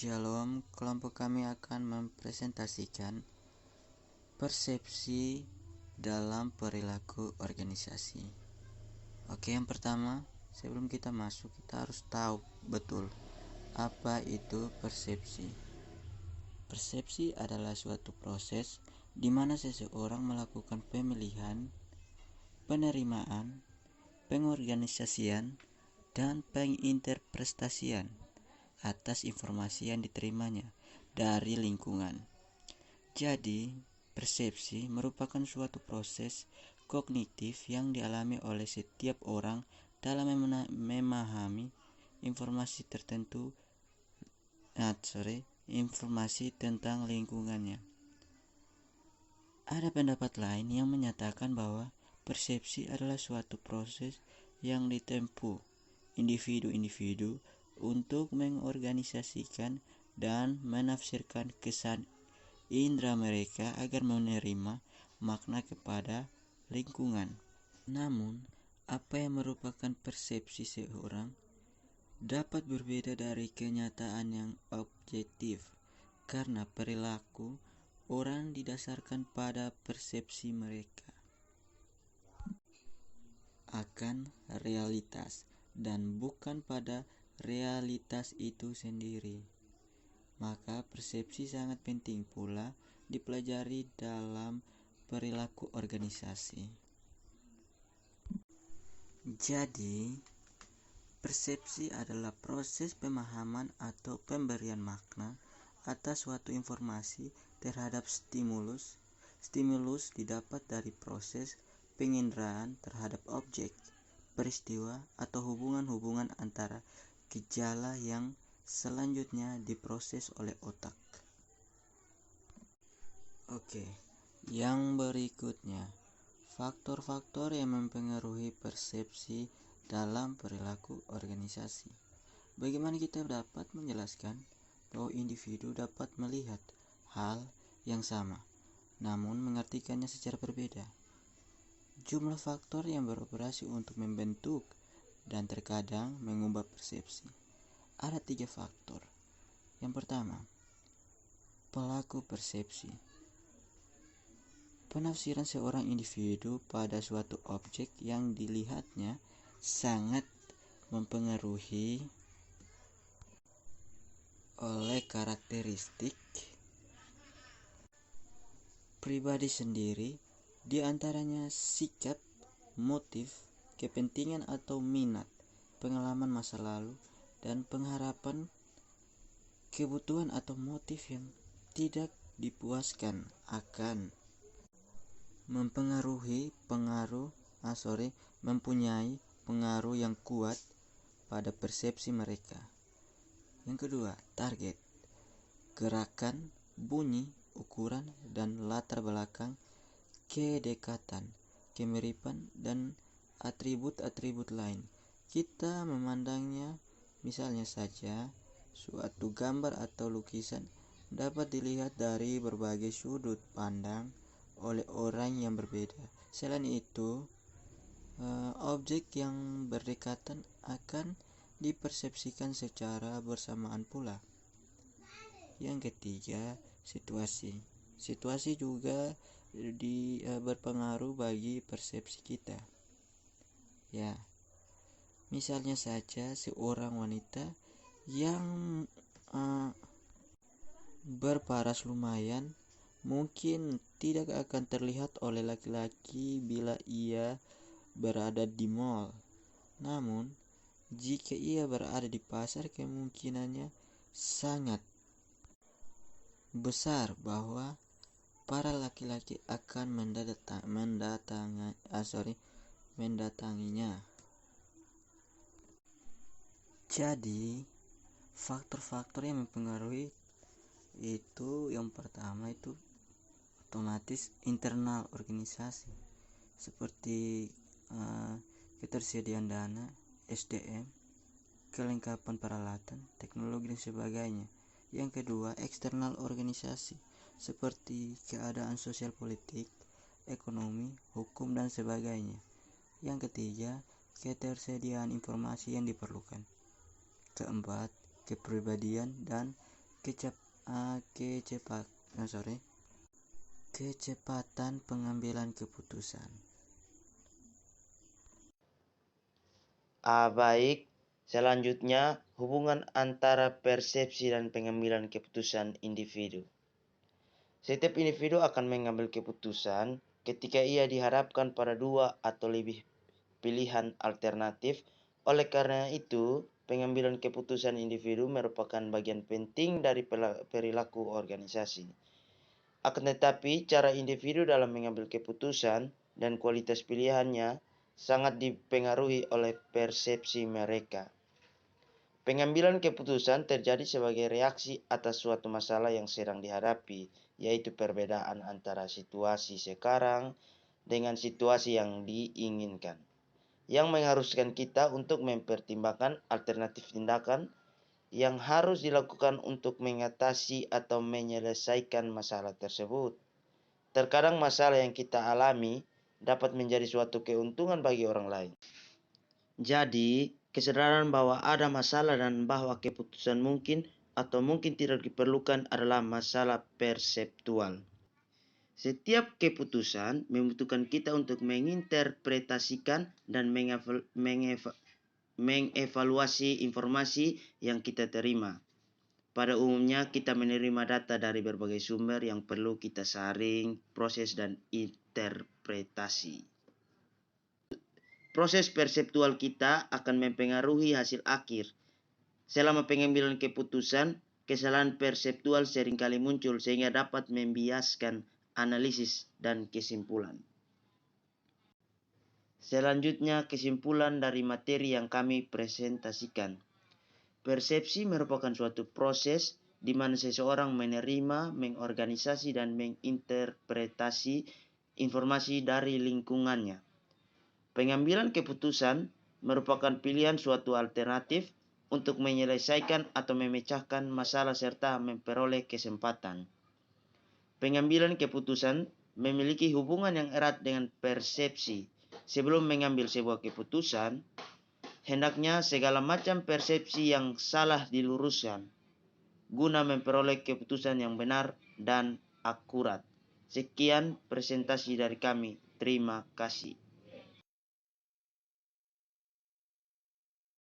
Shalom, kelompok kami akan mempresentasikan persepsi dalam perilaku organisasi. Oke, yang pertama, sebelum kita masuk, kita harus tahu betul apa itu persepsi. Persepsi adalah suatu proses di mana seseorang melakukan pemilihan, penerimaan, pengorganisasian, dan penginterpretasian atas informasi yang diterimanya dari lingkungan. Jadi, persepsi merupakan suatu proses kognitif yang dialami oleh setiap orang dalam memahami informasi tertentu, informasi tentang lingkungannya. Ada pendapat lain yang menyatakan bahwa persepsi adalah suatu proses yang ditempuh individu-individu untuk mengorganisasikan dan menafsirkan kesan indera mereka agar menerima makna kepada lingkungan. Namun, apa yang merupakan persepsi seorang dapat berbeda dari kenyataan yang objektif karena perilaku orang didasarkan pada persepsi mereka akan realitas dan bukan pada realitas itu sendiri. Maka persepsi sangat penting pula dipelajari dalam perilaku organisasi. Jadi, persepsi adalah proses pemahaman atau pemberian makna atas suatu informasi terhadap stimulus. Stimulus didapat dari proses penginderaan terhadap objek, peristiwa, atau hubungan-hubungan antara gejala yang selanjutnya diproses oleh otak. Oke, yang berikutnya, faktor-faktor yang mempengaruhi persepsi dalam perilaku organisasi. Bagaimana kita dapat menjelaskan bahwa individu dapat melihat hal yang sama, namun mengartikannya secara berbeda? Jumlah faktor yang beroperasi untuk membentuk dan terkadang mengubah persepsi. Ada 3 faktor. Yang pertama, pelaku persepsi. Penafsiran seorang individu pada suatu objek yang dilihatnya sangat mempengaruhi oleh karakteristik pribadi sendiri, di antaranya sikap, motif, kepentingan atau minat, pengalaman masa lalu, dan pengharapan, kebutuhan atau motif yang tidak dipuaskan akan mempunyai pengaruh yang kuat pada persepsi mereka. Yang kedua, target, gerakan, bunyi, ukuran, dan latar belakang, kedekatan, kemiripan, dan atribut-atribut lain. Kita memandangnya, misalnya saja, suatu gambar atau lukisan dapat dilihat dari berbagai sudut pandang oleh orang yang berbeda. Selain itu, objek yang berdekatan akan dipersepsikan secara bersamaan pula. Yang ketiga, situasi. Situasi juga berpengaruh bagi persepsi kita. Ya, misalnya saja seorang wanita yang berparas lumayan mungkin tidak akan terlihat oleh laki-laki bila ia berada di mall. Namun, jika ia berada di pasar, kemungkinannya sangat besar bahwa para laki-laki akan mendatanginya. Jadi, faktor-faktor yang mempengaruhi itu, yang pertama itu otomatis internal organisasi, seperti ketersediaan dana, SDM, kelengkapan peralatan, teknologi, dan sebagainya. Yang kedua, eksternal organisasi, seperti keadaan sosial, politik, ekonomi, hukum, dan sebagainya. Yang ketiga, ketersediaan informasi yang diperlukan. Keempat, kepribadian dan Kecepatan pengambilan keputusan. Baik. Selanjutnya, hubungan antara persepsi dan pengambilan keputusan individu. Setiap individu akan mengambil keputusan ketika ia dihadapkan pada dua atau lebih pilihan alternatif. Oleh karena itu, pengambilan keputusan individu merupakan bagian penting dari perilaku organisasi. Akan tetapi, cara individu dalam mengambil keputusan dan kualitas pilihannya sangat dipengaruhi oleh persepsi mereka. Pengambilan keputusan terjadi sebagai reaksi atas suatu masalah yang sedang dihadapi, yaitu perbedaan antara situasi sekarang dengan situasi yang diinginkan, yang mengharuskan kita untuk mempertimbangkan alternatif tindakan yang harus dilakukan untuk mengatasi atau menyelesaikan masalah tersebut. Terkadang masalah yang kita alami dapat menjadi suatu keuntungan bagi orang lain. Jadi, kesadaran bahwa ada masalah dan bahwa keputusan mungkin atau mungkin tidak diperlukan adalah masalah perseptual. Setiap keputusan membutuhkan kita untuk menginterpretasikan dan mengevaluasi informasi yang kita terima. Pada umumnya, kita menerima data dari berbagai sumber yang perlu kita saring, proses, dan interpretasi. Proses perseptual kita akan mempengaruhi hasil akhir. Selama pengambilan keputusan, kesalahan perseptual seringkali muncul sehingga dapat membiaskan analisis dan kesimpulan. Selanjutnya, kesimpulan dari materi yang kami presentasikan. Persepsi merupakan suatu proses di mana seseorang menerima, mengorganisasi, dan menginterpretasi informasi dari lingkungannya. Pengambilan keputusan merupakan pilihan suatu alternatif untuk menyelesaikan atau memecahkan masalah serta memperoleh kesempatan. Pengambilan keputusan memiliki hubungan yang erat dengan persepsi. Sebelum mengambil sebuah keputusan, hendaknya segala macam persepsi yang salah diluruskan guna memperoleh keputusan yang benar dan akurat. Sekian presentasi dari kami. Terima kasih.